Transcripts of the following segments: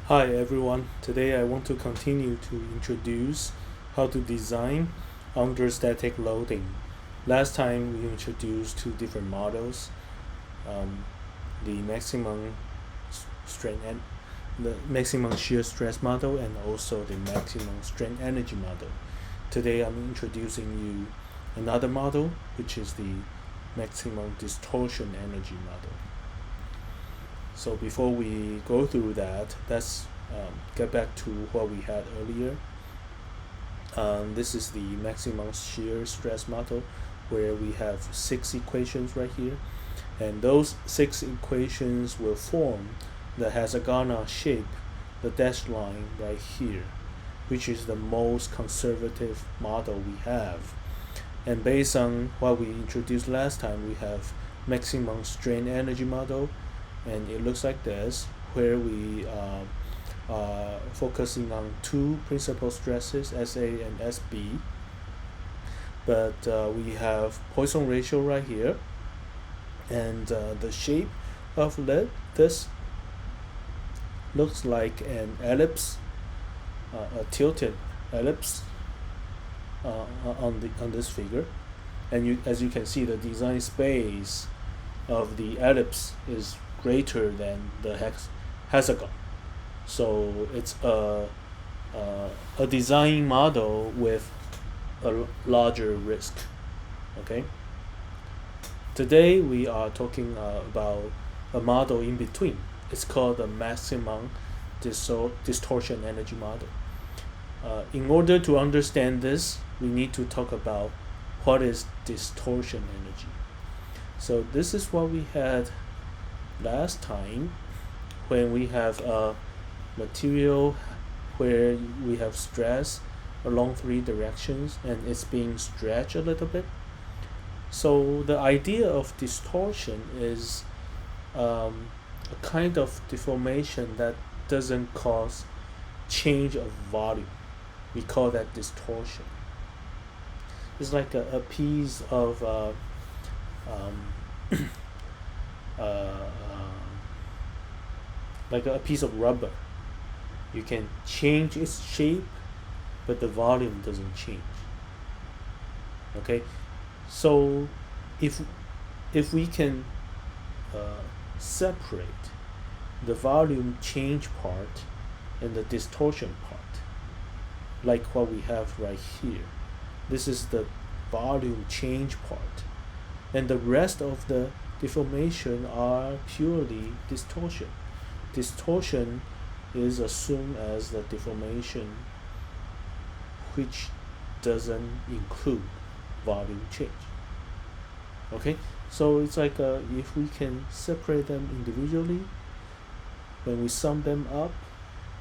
Hi everyone, today I want to continue to introduce how to design under static loading. Last time we introduced two different models, um, the maximum strength and the maximum shear stress model and also the maximum strength energy model. Today I'm introducing you another model which is the maximum distortion energy model. So before we go through that, let's get back to what we had earlier. This is the maximum shear stress model where we have six equations right here. And those six equations will form the hexagonal shape, the dashed line right here, which is the most conservative model we have. And based on what we introduced last time, we have maximum strain energy model, and it looks like this, where we are focusing on two principal stresses, SA and SB. But we have Poisson ratio right here, and the shape of this looks like an ellipse, a tilted ellipse on this figure, and as you can see, the design space of the ellipse is greater than the hexagon. So it's a design model with a larger risk. Okay. Today we are talking about a model in between. It's called the maximum distortion energy model. In order to understand this, we need to talk about what is distortion energy. So this is what we had last time when we have a material where we have stress along three directions and it's being stretched a little bit. So the idea of distortion is a kind of deformation that doesn't cause change of volume. We call that distortion. It's like a piece of like a piece of rubber. You can change its shape, but the volume doesn't change. Okay, so if we can separate the volume change part and the distortion part, like what we have right here, this is the volume change part, and the rest of the deformation are purely distortion. Distortion is assumed as the deformation which doesn't include volume change. Okay, so it's like if we can separate them individually, when we sum them up,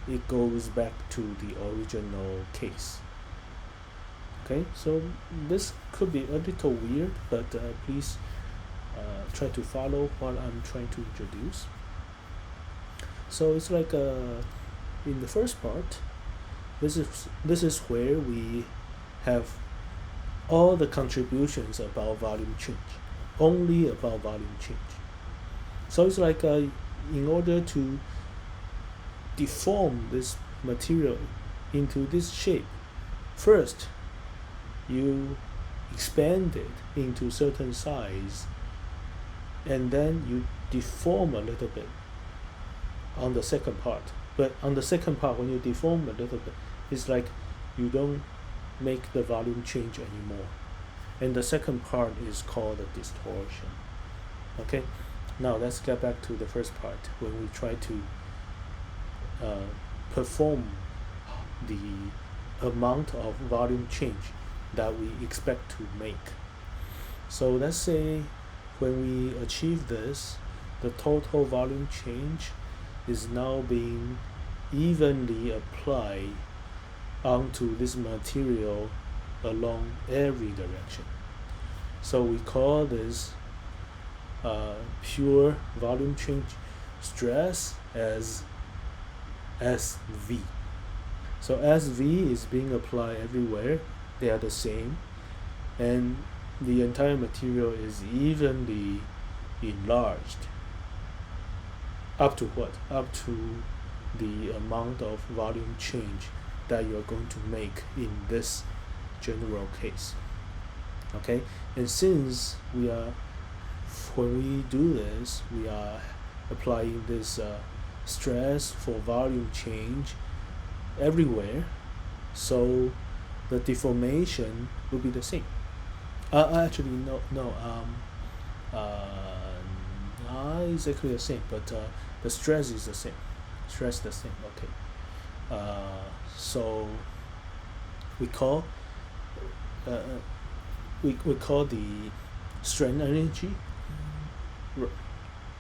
it goes back to the original case. Okay, so this could be a little weird, but please try to follow what I'm trying to introduce. So it's like in the first part, this is where we have all the contributions about volume change, only about volume change. So it's like in order to deform this material into this shape, first you expand it into certain size, and then you deform a little bit on the second part. But on the second part, when you deform a little bit, it's like you don't make the volume change anymore. And the second part is called the distortion. Okay, now let's get back to the first part when we try to perform the amount of volume change that we expect to make. So let's say when we achieve this, the total volume change is now being evenly applied onto this material along every direction. So we call this pure volume change stress as SV. So SV is being applied everywhere, they are the same, and the entire material is evenly enlarged up to what? Up to the amount of volume change that you are going to make in this general case. Okay, and since when we do this, we are applying this stress for volume change everywhere, so the deformation will be the same. Actually, no, not exactly the same, but the stress is the same. Stress the same. Okay. So we call uh, we call the strain energy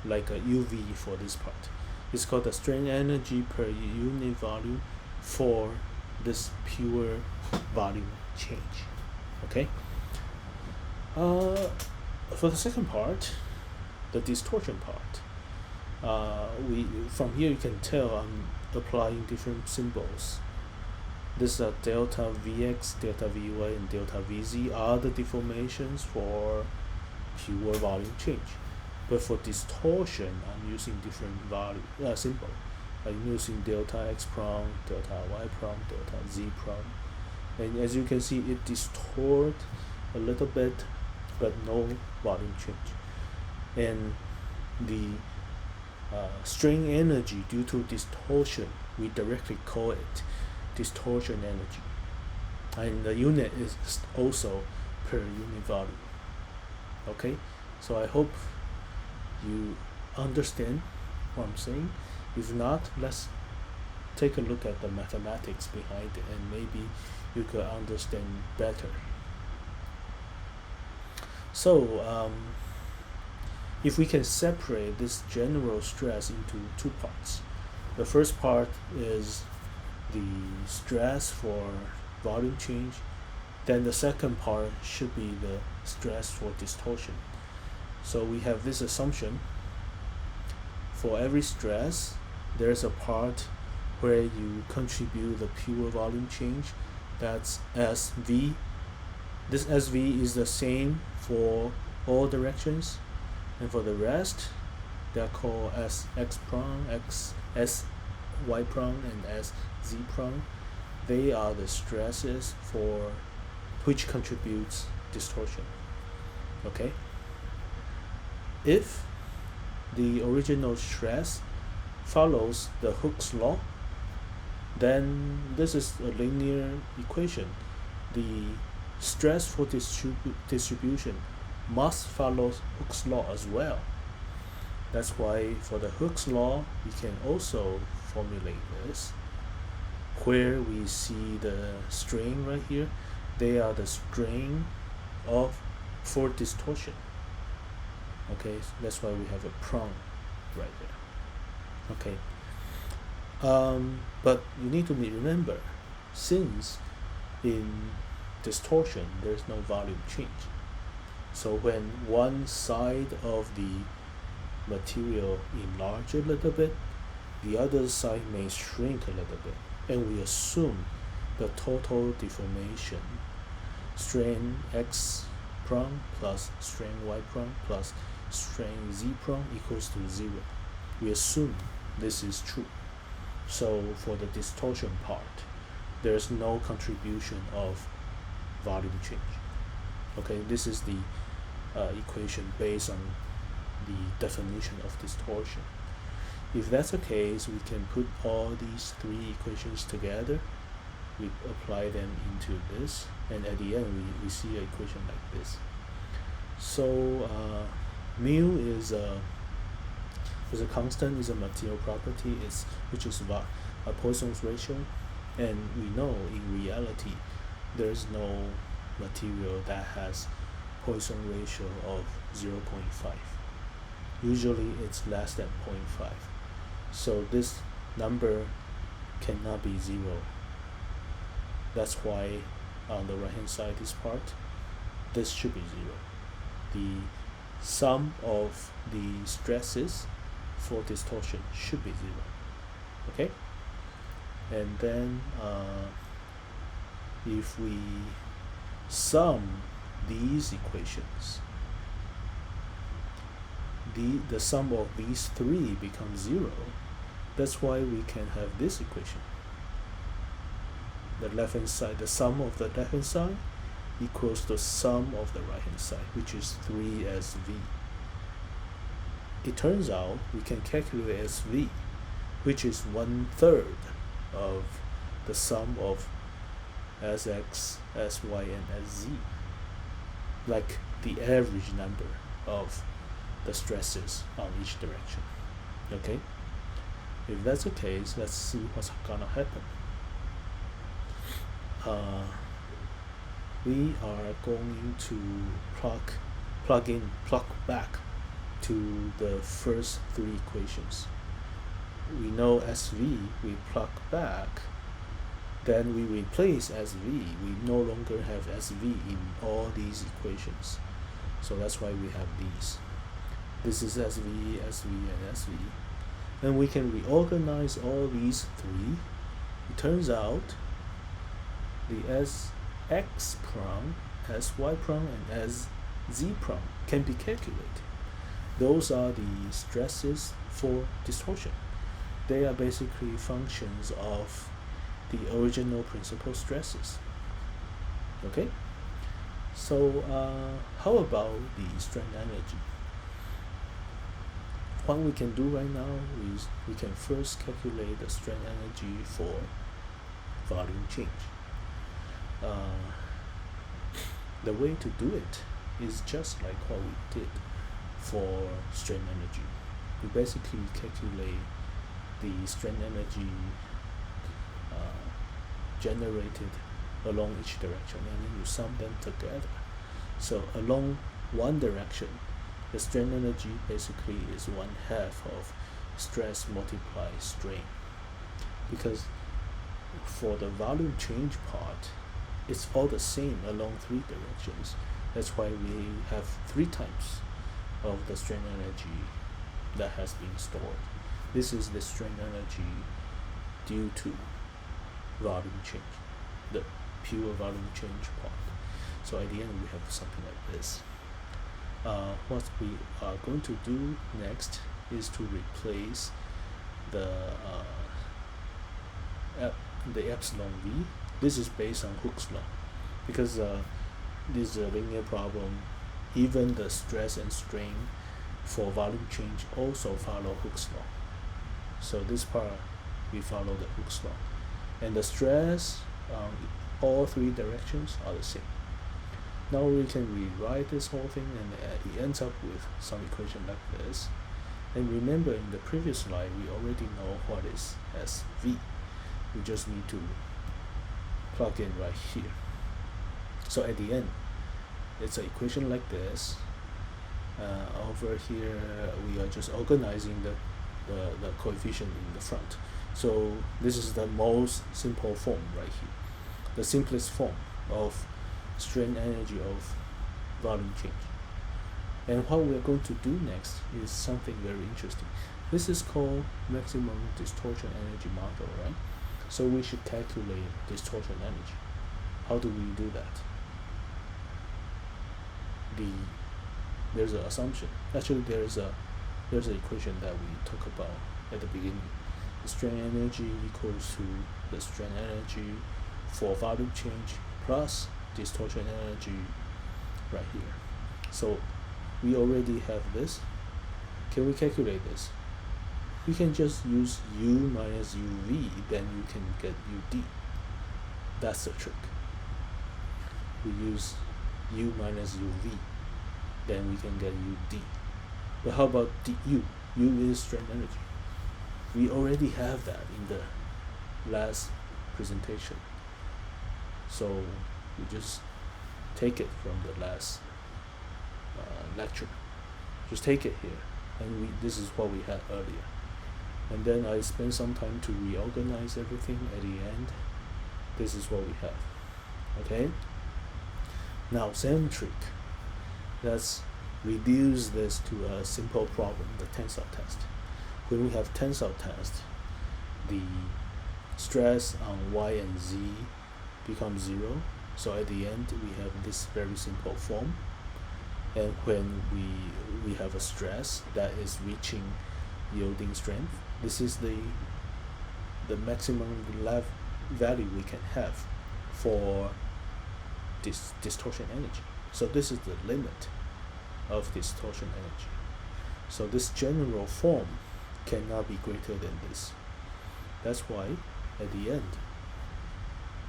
like a UV for this part. It's called the strain energy per unit volume for this pure volume change. Okay. For the second part, the distortion part, we from here you can tell I'm applying different symbols. This delta Vx, delta Vy, and delta Vz are the deformations for pure volume change. But for distortion, I'm using different value symbol. I'm using delta x prong, delta y prong, delta z prong, and as you can see, it distort a little bit, but no volume change. And the strain energy due to distortion, we directly call it distortion energy, and the unit is also per unit volume. Okay, so I hope you understand what I'm saying. If not, let's take a look at the mathematics behind it, and maybe you could understand better. So if we can separate this general stress into two parts, the first part is the stress for volume change, then the second part should be the stress for distortion. So we have this assumption: for every stress, there's a part where you contribute the pure volume change, that's SV. This SV is the same for all directions, and for the rest, they're called as x prong, s y prong, and s z prong. They are the stresses for which contributes distortion. Okay. If the original stress follows the Hooke's law, then this is a linear equation. The stress for distribution must follow Hooke's law as well. That's why for the Hooke's law, we can also formulate this, where we see the strain right here. They are the strain for distortion. Okay, so that's why we have a prong right there. Okay. But you need to remember, since in distortion there's no volume change, so when one side of the material enlarge a little bit, the other side may shrink a little bit, and we assume the total deformation, strain x prong plus strain y prong plus strain z prong equals to 0. We assume this is true. So for the distortion part, there's no contribution of volume change. Okay, this is the equation based on the definition of distortion. If that's the case, we can put all these three equations together, we apply them into this, and at the end we see an equation like this. So mu is a constant, is a material property, which is a Poisson's ratio, and we know in reality there's no material that has Poisson ratio of 0.5. Usually it's less than 0.5. So this number cannot be 0. That's why on the right hand side, this part, this should be 0. The sum of the stresses for distortion should be 0. Okay? And then if we sum these equations, the sum of these three becomes 0, That's why we can have this equation. The left hand side, the sum of the left hand side equals the sum of the right hand side, which is 3SV. It turns out we can calculate SV, which is 1/3 of the sum of Sx, Sy, and Sz, like the average number of the stresses on each direction. Okay? If that's the case, let's see what's gonna happen. We are going to plug back to the first three equations. We know SV, we plug back, then we replace SV. We no longer have SV in all these equations. So that's why we have these. This is SV, SV, and SV. And we can reorganize all these three. It turns out the Sx prime, Sy prime, and Sz prime can be calculated. Those are the stresses for distortion. They are basically functions of the original principal stresses. Okay? So how about the strain energy? What we can do right now is we can first calculate the strain energy for volume change. The way to do it is just like what we did for strain energy. We basically calculate the strain energy generated along each direction, and then you sum them together. So along one direction, the strain energy basically is 1/2 of stress multiplied strain, because for the volume change part, it's all the same along three directions. That's why we have 3 times of the strain energy that has been stored. This is the strain energy due to volume change, the pure volume change part. So at the end we have something like this. What we are going to do next is to replace the epsilon v. This is based on Hooke's law, because this is a linear problem. Even the stress and strain for volume change also follow Hooke's law. So this part we follow the Hooke's law, and the stress on all 3 directions are the same. Now we can rewrite this whole thing, and it ends up with some equation like this. And remember, in the previous slide we already know what is SV. We just need to plug in right here. So at the end, it's an equation like this. Over here we are just organizing the coefficient in the front. So this is the most simple form right here, the simplest form of strain energy of volume change. And what we are going to do next is something very interesting. This is called maximum distortion energy model, right? So we should calculate distortion energy. How do we do that? There's an assumption. Actually, there's an equation that we talked about at the beginning. The strain energy equals to the strain energy for volume change plus distortion energy right here. So we already have this. Can we calculate this? We can just use U minus UV, then you can get UD. That's the trick. We use U minus UV, then we can get UD. But how about DU? U is strain energy. We already have that in the last presentation. So we just take it from the last lecture. Just take it here, and this is what we had earlier. And then I spent some time to reorganize everything. At the end, this is what we have. Okay? Now, same trick. Let's reduce this to a simple problem, the tensile test. When we have tensile test, the stress on Y and Z becomes 0. So at the end, we have this very simple form. And when we have a stress that is reaching yielding strength, This is the maximum value we can have for this distortion energy. So this is the limit of distortion energy. So this general form cannot be greater than this. That's why at the end,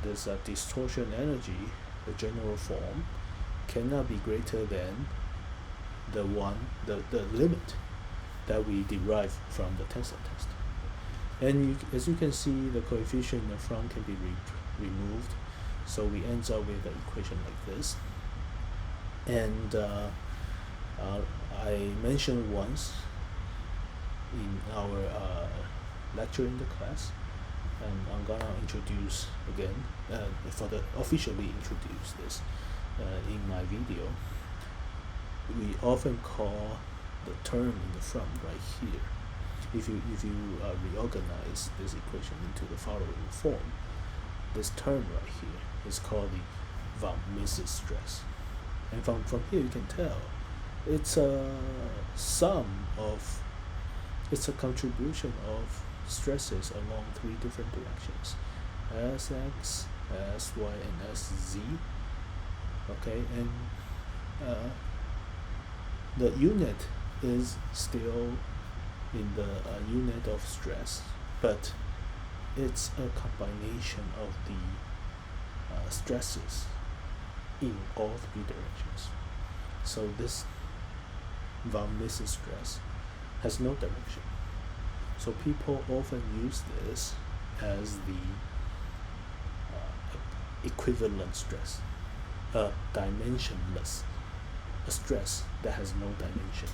this distortion energy, the general form, cannot be greater than the limit that we derive from the tensor test. And as you can see, the coefficient in the front can be removed, so we end up with an equation like this. And I mentioned once in our lecture in the class, and I'm gonna introduce again, officially introduce this in my video. We often call the term in the front right here. If you reorganize this equation into the following form, this term right here is called the von Mises stress. And from here you can tell it's a contribution of stresses along three different directions: Sx, Sy, and Sz. Okay, and the unit is still in the unit of stress, but it's a combination of the stresses in all three directions. So this von Mises stress has no direction. So people often use this as the equivalent stress, dimensionless, a stress that has no dimension.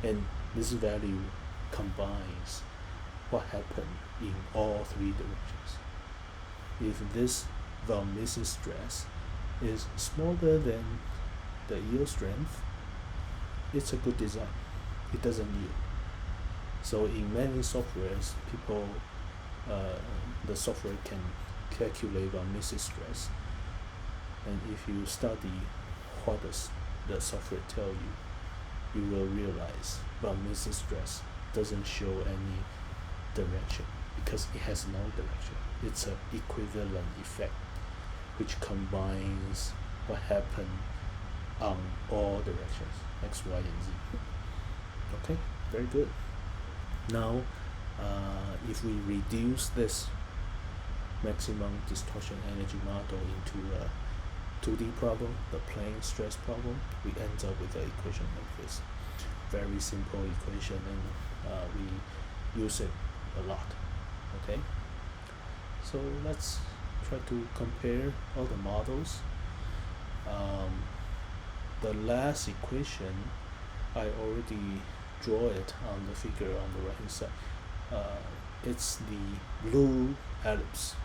And this value combines what happened in all three directions. If this von Mises stress is smaller than the yield strength, it's a good design. It doesn't yield. So in many softwares, the software can calculate von Mises stress, and if you study what the software tell you, you will realize von Mises stress doesn't show any direction because it has no direction. It's an equivalent effect which combines what happened on all directions, x, y, and z. Okay, very good. Now, if we reduce this maximum distortion energy model into a 2D problem, the plane stress problem, we end up with an equation like this. Very simple equation, and we use it a lot. Okay, so let's try to compare all the models. The last equation, I already draw it on the figure on the right hand side. It's the blue ellipse.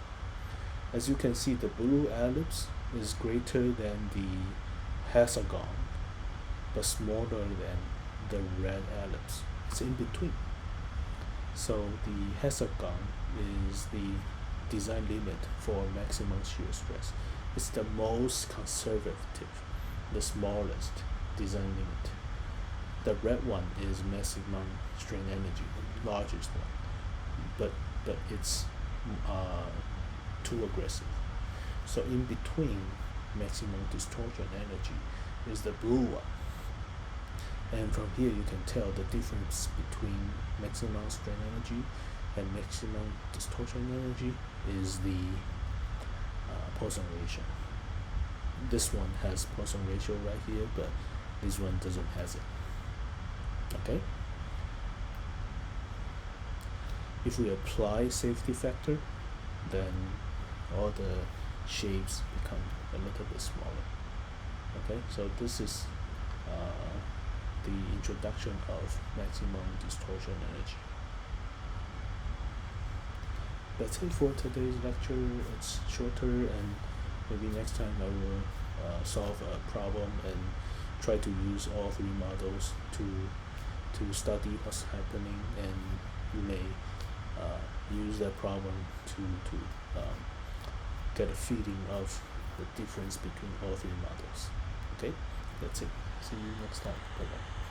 As you can see, the blue ellipse is greater than the hexagon, but smaller than the red ellipse. It's in between. So the hexagon is the design limit for maximum shear stress. It's the most conservative, the smallest design limit. The red one is maximum strain energy, the largest one, but it's too aggressive. So in between maximum distortion energy is the blue one. And from here you can tell the difference between maximum strain energy and maximum distortion energy is the Poisson ratio. This one has Poisson ratio right here, but this one doesn't have it. Okay? If we apply safety factor, then all the shapes become a little bit smaller. Okay, so this is the introduction of maximum distortion energy. That's it for today's lecture. It's shorter, and maybe next time I will solve a problem and try to use all three models to study what's happening, and you may use that problem to get a feeling of the difference between all three models. Okay, that's it. See you next time. Bye bye.